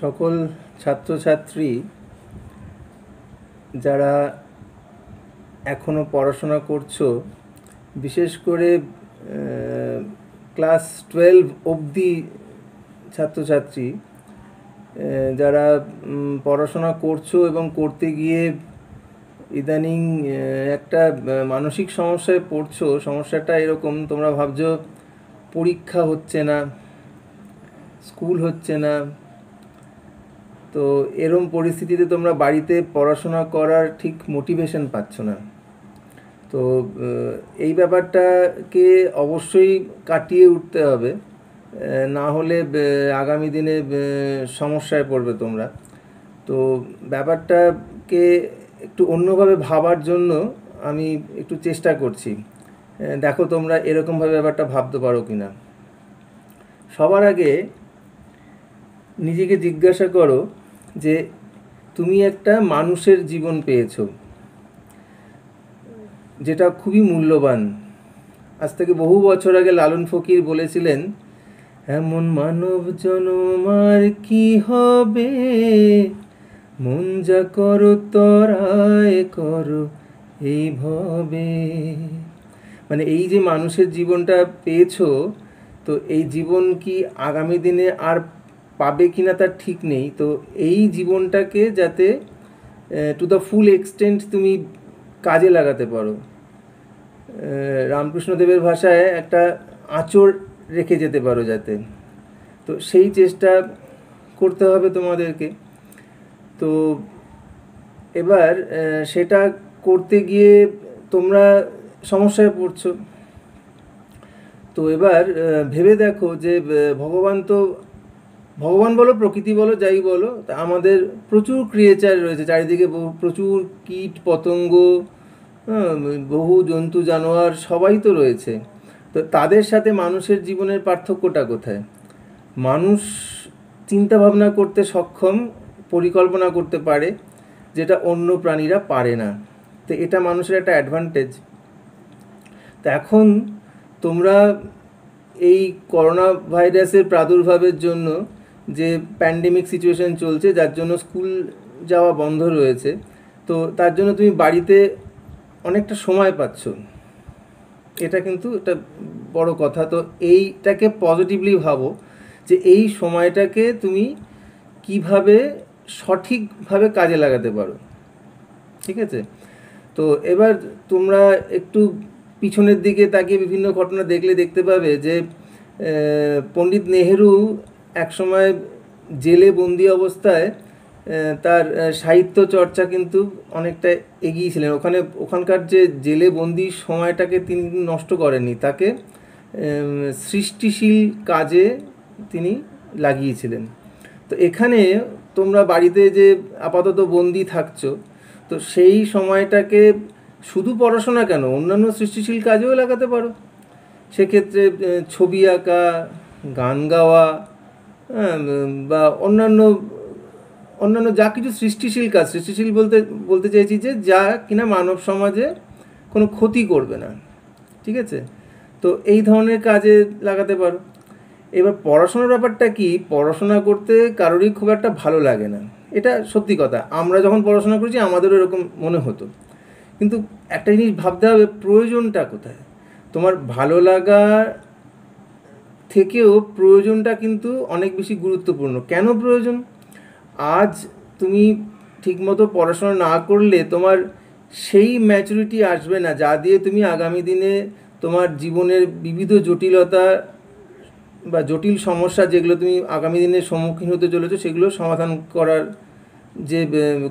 সকল ছাত্রছাত্রী যারা এখনো পড়াশোনা করছো, বিশেষ করে ক্লাস 12 অবধি ছাত্রছাত্রী যারা পড়াশোনা করছো এবং করতে গিয়ে ইদানিং একটা মানসিক সমস্যায় পড়ছো। সমস্যাটা এরকম, তোমরা ভাবছো পরীক্ষা হচ্ছে না, স্কুল হচ্ছে না, তো এরম পরিস্থিতিতে তোমরা বাড়িতে পড়াশোনা করার ঠিক মোটিভেশন পাচ্ছ না। তো এই ব্যাপারটাকে অবশ্যই কাটিয়ে উঠতে হবে, না হলে আগামী দিনে সমস্যায় পড়বে তোমরা। তো ব্যাপারটাকে একটু অন্যভাবে ভাবার জন্য আমি একটু চেষ্টা করছি। দেখো তোমরা এরকমভাবে ব্যাপারটা ভাবতে পারো কি না। সবার আগে নিজেকে জিজ্ঞাসা করো যে তুমি একটা মানুষের জীবন পেয়েছো, যেটা খুবই মূল্যবান। আজ থেকে বহু বছর আগে লালন ফকির বলেছিলেন, এমন মানব জনম আর কি হবে, মন যা করো তরায় করো এই ভবে। মানে এই যে মানুষের জীবনটা পেয়েছো, তো এই জীবন কি আগামী দিনে আর পাবে কিনা তার ঠিক নেই। তো এই জীবনটাকে যাতে টু দ্য ফুল এক্সটেন্ট তুমি কাজে লাগাতে পারো। রামকৃষ্ণদেবের ভাষায় একটা আঁচড় রেখে যেতে পারো যাতে, তো সেই চেষ্টা করতে হবে তোমাদেরকে। তো এবার সেটা করতে গিয়ে তোমরা সমস্যায় পড়ছো। তো এবার ভেবে দেখো যে ভগবান বলো, প্রকৃতি বলো, যাই বলো, তা আমাদের প্রচুর ক্রিয়েচার রয়েছে চারিদিকে, প্রচুর কীট পতঙ্গ, বহু জন্তু জানোয়ার সবাই তো রয়েছে। তো তাদের সাথে মানুষের জীবনের পার্থক্যটা কোথায়? মানুষ চিন্তা ভাবনা করতে সক্ষম, পরিকল্পনা করতে পারে, যেটা অন্য প্রাণীরা পারে না। তো এটা মানুষের একটা অ্যাডভান্টেজ। তো এখন তোমরা এই করোনা ভাইরাসের প্রাদুর্ভাবের জন্য যে প্যান্ডেমিক সিচুয়েশন চলছে, যার জন্য স্কুল যাওয়া বন্ধ রয়েছে, তো তার জন্য তুমি বাড়িতে অনেকটা সময় পাচ্ছ। এটা কিন্তু একটা বড় কথা। তো এইটাকে পজিটিভলি ভাবো যে এই সময়টাকে তুমি কিভাবে সঠিকভাবে কাজে লাগাতে পারো। ঠিক আছে? তো এবার তোমরা একটু পিছনের দিকে তাকিয়ে বিভিন্ন ঘটনা দেখতে পাবে যে পণ্ডিত নেহেরু একসময় জেলে বন্দি অবস্থায় তার সাহিত্য চর্চা কিন্তু অনেকটা এগিয়েছিলেন। ওখানকার যে জেলে বন্দি সময়টাকে তিনি নষ্ট করেননি, তাকে সৃষ্টিশীল কাজে তিনি লাগিয়েছিলেন। তো এখানে তোমরা বাড়িতে যে আপাতত বন্দি থাকছো, তো সেই সময়টাকে শুধু পড়াশোনা কেন, অন্যান্য সৃষ্টিশীল কাজেও লাগাতে পারো। সেক্ষেত্রে ছবি আঁকা, গান গাওয়া, বা অন্যান্য যা কিছু সৃষ্টিশীল কাজ, সৃষ্টিশীল বলতে চাইছি যে যা কিনা মানব সমাজে কোনো ক্ষতি করবে না। ঠিক আছে? তো এই ধরনের কাজে লাগাতে পারো। এবার পড়াশোনার ব্যাপারটা কি, পড়াশোনা করতে কারোরই খুব একটা ভালো লাগে না, এটা সত্যি কথা। আমরা যখন পড়াশোনা করেছি আমাদেরও এরকম মনে হতো। কিন্তু একটা জিনিস ভাবতে হবে, প্রয়োজনটা কোথায়। তোমার ভালো লাগা থেকেও প্রয়োজনটা কিন্তু অনেক বেশি গুরুত্বপূর্ণ। কেন প্রয়োজন? আজ তুমি ঠিকমতো পড়াশোনা না করলে তোমার সেই ম্যাচুরিটি আসবে না যা দিয়ে তুমি আগামী দিনে তোমার জীবনের বিবিধ জটিলতা বা জটিল সমস্যা যেগুলো তুমি আগামী দিনে সম্মুখীন হতে চলেছো, সেগুলো সমাধান করার যে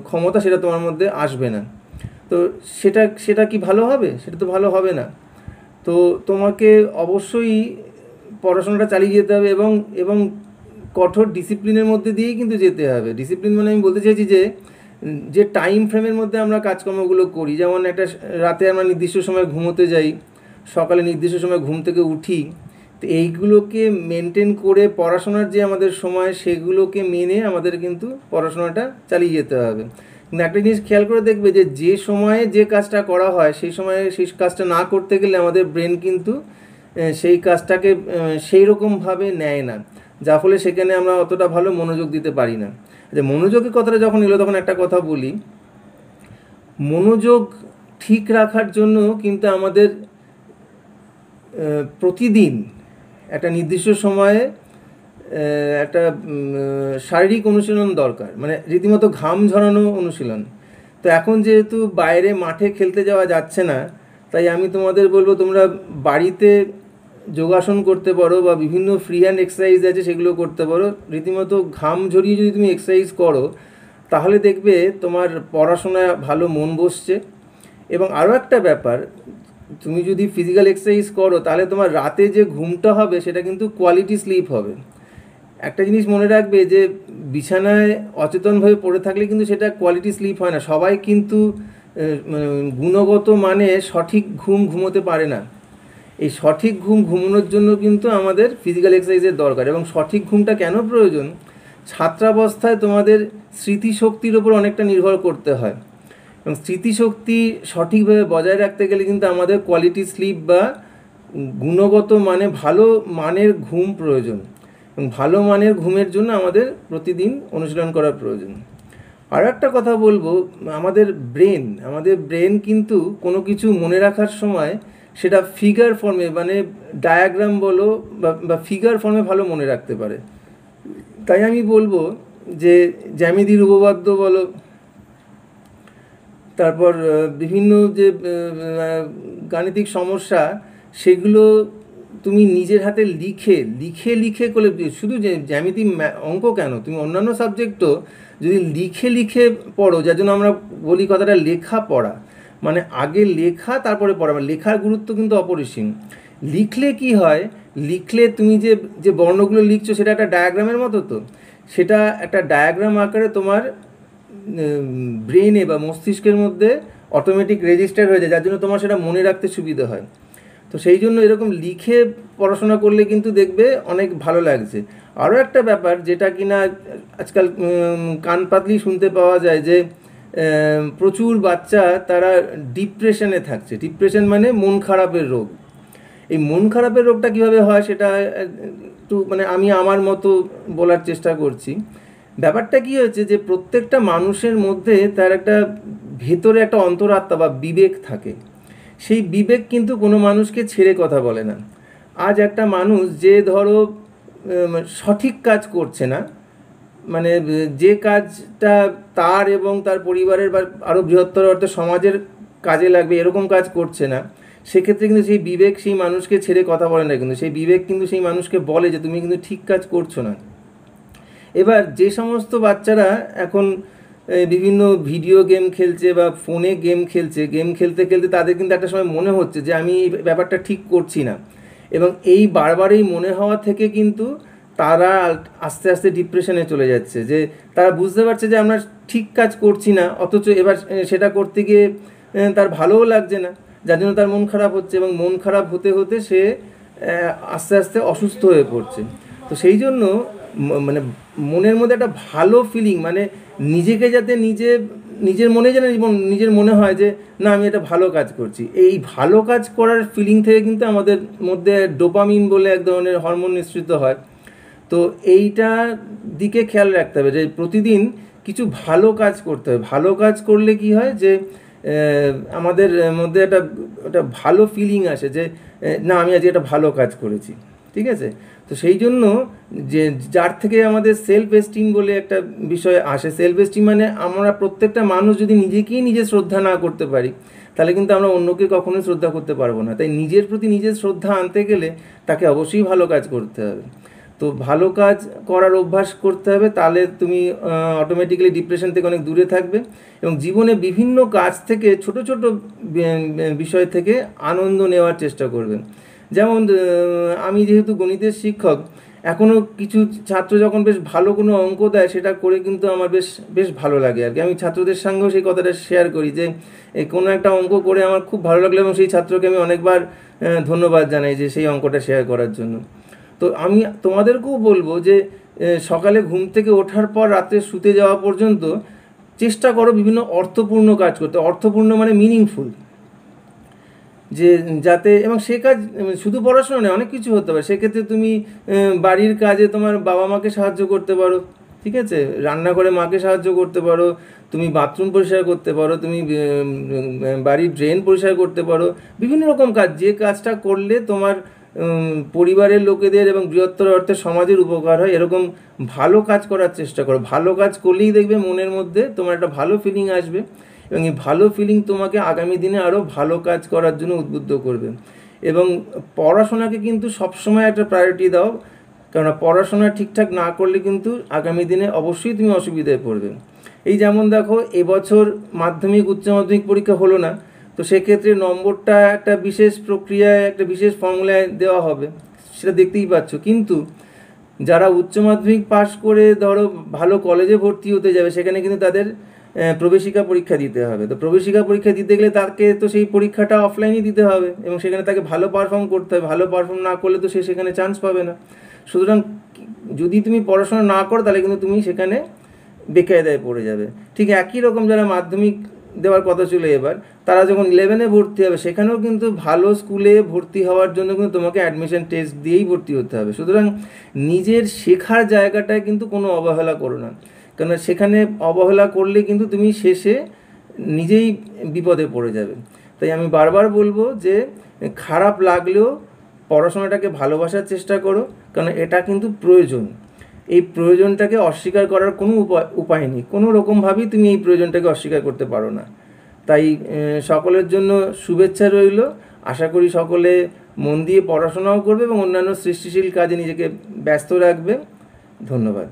ক্ষমতা, সেটা তোমার মধ্যে আসবে না। তো সেটা কি ভালো হবে? সেটা তো ভালো হবে না। তো তোমাকে অবশ্যই পড়াশোনাটা চালিয়ে যেতে হবে এবং কঠোর ডিসিপ্লিনের মধ্যে দিয়েই কিন্তু যেতে হবে। ডিসিপ্লিন মানে আমি বলতে চাইছি যে টাইম ফ্রেমের মধ্যে আমরা কাজকর্মগুলো করি, যেমন একটা রাতে আমরা নির্দিষ্ট সময় ঘুমোতে যাই, সকালে নির্দিষ্ট সময় ঘুম থেকে উঠি, তো এইগুলোকে মেনটেন করে পড়াশোনার যে আমাদের সময়, সেগুলোকে মেনে আমাদের কিন্তু পড়াশোনাটা চালিয়ে যেতে হবে। কিন্তু একটা জিনিস খেয়াল করে দেখবে যে সময়ে যে কাজটা করা হয়, সেই সময়ে সেই কাজটা না করতে গেলে আমাদের ব্রেন কিন্তু সেই কাজটাকে সেই রকমভাবে নেয় না। যার ফলে সেখানে আমরা অতটা ভালো মনোযোগ দিতে পারি না। যে মনোযোগের কথাটা যখন এলো তখন একটা কথা বলি, মনোযোগ ঠিক রাখার জন্য কিন্তু আমাদের প্রতিদিন একটা নির্দিষ্ট সময়ে একটা শারীরিক অনুশীলন দরকার, মানে রীতিমতো ঘাম ঝরানো অনুশীলন। তো এখন যেহেতু বাইরে মাঠে খেলতে যাওয়া যাচ্ছে না, তাই আমি তোমাদের বলবো তোমরা বাড়িতে যোগাসন করতে পারো বা বিভিন্ন ফ্রি হ্যান্ড এক্সারসাইজ আছে সেগুলো করতে পারো। রীতিমতো ঘাম ঝরিয়ে যদি তুমি এক্সারসাইজ করো তাহলে দেখবে তোমার পড়াশোনায় ভালো মন বসছে। এবং আরও একটা ব্যাপার, তুমি যদি ফিজিক্যাল এক্সারসাইজ করো তাহলে তোমার রাতে যে ঘুমটা হবে সেটা কিন্তু কোয়ালিটি স্লিপ হবে। একটা জিনিস মনে রাখবে যে বিছানায় অচেতনভাবে পড়ে থাকলে কিন্তু সেটা কোয়ালিটি স্লিপ হয় না। সবাই কিন্তু গুণগত মানে সঠিক ঘুম ঘুমোতে পারে না। এই সঠিক ঘুম ঘুমানোর জন্য কিন্তু আমাদের ফিজিক্যাল এক্সারসাইজের দরকার। এবং সঠিক ঘুমটা কেন প্রয়োজন? ছাত্রাবস্থায় তোমাদের স্মৃতিশক্তির ওপর অনেকটা নির্ভর করতে হয়, এবং স্মৃতিশক্তি সঠিকভাবে বজায় রাখতে গেলে কিন্তু আমাদের কোয়ালিটি স্লিপ বা গুণগত মানে ভালো মানের ঘুম প্রয়োজন। এবং ভালো মানের ঘুমের জন্য আমাদের প্রতিদিন অনুশীলন করা প্রয়োজন। আর একটা কথা বলবো, আমাদের ব্রেন কিন্তু কোনো কিছু মনে রাখার সময় সেটা ফিগার ফর্মে, মানে ডায়াগ্রাম বলো বা ফিগার ফর্মে ভালো মনে রাখতে পারে। তাই আমি বলবো যে জ্যামিতির উপপাদ্য বলো, তারপর বিভিন্ন যে গাণিতিক সমস্যা, সেগুলো তুমি নিজের হাতে লিখে করলে, শুধু যে জ্যামিতি অঙ্ক কেন, তুমি অন্যান্য সাবজেক্টও যদি লিখে পড়ো, যার জন্য আমরা বলি কথাটা লেখা পড়া, মানে আগে লেখা তারপরে পড়া, মানে লেখার গুরুত্ব কিন্তু অপরিসীম। লিখলে কি হয়, লিখলে তুমি যে বর্ণগুলো লিখছো সেটা একটা ডায়াগ্রামের মতো, তো সেটা একটা ডায়াগ্রাম আকারে তোমার ব্রেনে বা মস্তিষ্কের মধ্যে অটোমেটিক রেজিস্টার হয়ে যায়, যার জন্য তোমার সেটা মনে রাখতে সুবিধা হয়। তো সেই জন্য এরকম লিখে পড়াশোনা করলে কিন্তু দেখবে অনেক ভালো লাগছে। আরও একটা ব্যাপার যেটা কিনা আজকাল কান পাতলি শুনতে পাওয়া যায়, যে প্রচুর বাচ্চা তারা ডিপ্রেশনে থাকছে। ডিপ্রেশন মানে মন খারাপের রোগ। এই মন খারাপের রোগটা কীভাবে হয় সেটা একটু মানে আমি আমার মতো বলার চেষ্টা করছি। ব্যাপারটা কী হয়েছে, যে প্রত্যেকটা মানুষের মধ্যে তার একটা ভেতরে একটা অন্তরাত্মা বা বিবেক থাকে। সেই বিবেক কিন্তু কোনো মানুষকে ছেড়ে কথা বলে না। আজ একটা মানুষ যে ধরো সঠিক কাজ করছে না, মানে যে কাজটা তার এবং তার পরিবারের বা আরও বৃহত্তর অর্থে সমাজের কাজে লাগবে এরকম কাজ করছে না, সেক্ষেত্রে কিন্তু সেই বিবেক সেই মানুষকে ছেড়ে কথা বলে না, কিন্তু সেই বিবেক কিন্তু সেই মানুষকে বলে যে তুমি কিন্তু ঠিক কাজ করছো না। এবার যে সমস্ত বাচ্চারা এখন বিভিন্ন ভিডিও গেম খেলছে বা ফোনে গেম খেলতে তাদের কিন্তু একটা সময় মনে হচ্ছে যে আমি এই ব্যাপারটা ঠিক করছি না, এবং এই বারবার এই মনে হওয়া থেকে কিন্তু তারা আস্তে আস্তে ডিপ্রেশনে চলে যাচ্ছে, যে তারা বুঝতে পারছে যে আমরা ঠিক কাজ করছি না, অথচ এবার সেটা করতে গিয়ে তার ভালোও লাগছে না, যার জন্য তার মন খারাপ হচ্ছে, এবং মন খারাপ হতে হতে সে আস্তে আস্তে অসুস্থ হয়ে পড়ছে। তো সেই জন্য মানে মনের মধ্যে একটা ভালো ফিলিং, মানে নিজেকে যাতে নিজের মনে যেন নিজের মনে হয় যে না আমি এটা ভালো কাজ করছি, এই ভালো কাজ করার ফিলিং থেকে কিন্তু আমাদের মধ্যে ডোপামিন বলে এক ধরনের হরমোন নিঃসৃত হয়। তো এইটার দিকে খেয়াল রাখতে হবে যে প্রতিদিন কিছু ভালো কাজ করতে হবে। ভালো কাজ করলে কি হয় যে আমাদের মধ্যে একটা ভালো ফিলিং আসে যে না আমি আজকে একটা ভালো কাজ করেছি, ঠিক আছে। তো সেই জন্য যে যার থেকে আমাদের সেলফ এস্টিম বলে একটা বিষয় আসে, সেলফ এস্টিম মানে আমরা প্রত্যেকটা মানুষ যদি নিজেকেই নিজে শ্রদ্ধা না করতে পারি তাহলে কিন্তু আমরা অন্যকে কখনোই শ্রদ্ধা করতে পারবো না। তাই নিজের প্রতি নিজের শ্রদ্ধা আনতে গেলে তাকে অবশ্যই ভালো কাজ করতে হবে। তো ভালো কাজ করার অভ্যাস করতে হবে, তাহলে তুমি অটোমেটিক্যালি ডিপ্রেশন থেকে অনেক দূরে থাকবে, এবং জীবনে বিভিন্ন কাজ থেকে ছোট ছোট বিষয় থেকে আনন্দ নেওয়ার চেষ্টা করবে। যেমন আমি যেহেতু গণিতের শিক্ষক, এখনও কিছু ছাত্র যখন বেশ ভালো কোনো অঙ্ক দেয় সেটা করে কিন্তু আমার বেশ ভালো লাগে আর কি। আমি ছাত্রদের সঙ্গেও সেই কথাটা শেয়ার করি যে কোনো একটা অঙ্ক করে আমার খুব ভালো লাগলো, এবং সেই ছাত্রকে আমি অনেকবার ধন্যবাদ জানাই যে সেই অঙ্কটা শেয়ার করার জন্য। তো আমি তোমাদেরকেও বলবো যে সকালে ঘুম থেকে ওঠার পর রাতে শুতে যাওয়া পর্যন্ত চেষ্টা করো বিভিন্ন অর্থপূর্ণ কাজ করতে। অর্থপূর্ণ মানে মিনিংফুল। যে যাতে, এবং সে কাজ শুধু পড়াশোনা নয়, অনেক কিছু হতে পারে। সেক্ষেত্রে তুমি বাড়ির কাজে তোমার বাবা মাকে সাহায্য করতে পারো, ঠিক আছে, রান্নাঘরে মাকে সাহায্য করতে পারো, তুমি বাথরুম পরিষ্কার করতে পারো, তুমি বাড়ির ড্রেন পরিষ্কার করতে পারো, বিভিন্ন রকম কাজ, যে কাজটা করলে তোমার পরিবারের লোকেদের এবং বৃহত্তর অর্থে সমাজের উপকার হয়, এরকম ভালো কাজ করার চেষ্টা করো। ভালো কাজ করলেই দেখবে মনের মধ্যে তোমার একটা ভালো ফিলিং আসবে, এবং এই ভালো ফিলিং তোমাকে আগামী দিনে আরও ভালো কাজ করার জন্য উদ্বুদ্ধ করবে। এবং পড়াশোনাকে কিন্তু সবসময় একটা প্রায়োরিটি দাও, কেননা পড়াশোনা ঠিকঠাক না করলে কিন্তু আগামী দিনে অবশ্যই তুমি অসুবিধায় পড়বে। এই যেমন দেখো, এবছর মাধ্যমিক উচ্চ মাধ্যমিক পরীক্ষা হলো না, তো সেক্ষেত্রে নম্বরটা একটা বিশেষ প্রক্রিয়ায়, একটা বিশেষ ফর্মুলায় দেওয়া হবে, সেটা দেখতেই পাচ্ছ। কিন্তু যারা উচ্চ মাধ্যমিক পাশ করে ধরো ভালো কলেজে ভর্তি হতে যাবে, সেখানে কিন্তু তাদের প্রবেশিকা পরীক্ষা দিতে হবে। তো প্রবেশিকা পরীক্ষা দিতে গেলে তাকে তো সেই পরীক্ষাটা অফলাইনই দিতে হবে, এবং সেখানে তাকে ভালো পারফর্ম করতে হবে। ভালো পারফর্ম না করলে তো সে সেখানে চান্স পাবে না। সুতরাং যদি তুমি পড়াশোনা না করো, তাহলে কিন্তু তুমি সেখানে বেকায়দায় পড়ে যাবে। ঠিক একই রকম যারা মাধ্যমিক দেওয়ার কথা ছিল এবার, তারা যখন 11-এ ভর্তি হবে, সেখানেও কিন্তু ভালো স্কুলে ভর্তি হওয়ার জন্য কিন্তু তোমাকে অ্যাডমিশন টেস্ট দিয়েই ভর্তি হতে হবে। সুতরাং নিজের শেখার জায়গাটায় কিন্তু কোনো অবহেলা করো না, কেন সেখানে অবহেলা করলে কিন্তু তুমি শেষে নিজেই বিপদে পড়ে যাবে। তাই আমি বারবার বলবো যে খারাপ লাগলেও পড়াশোনাটাকে ভালোবাসার চেষ্টা করো, কারণ এটা কিন্তু প্রয়োজন। এই প্রয়োজনটাকে অস্বীকার করার কোনো উপায় নেই, কোনো রকমভাবেই তুমি এই প্রয়োজনটাকে অস্বীকার করতে পারো না। তাই সকলের জন্য শুভেচ্ছা রইল। আশা করি সকলে মন দিয়ে পড়াশোনাও করবে এবং অন্যান্য সৃষ্টিশীল কাজে নিজেকে ব্যস্ত রাখবে। ধন্যবাদ।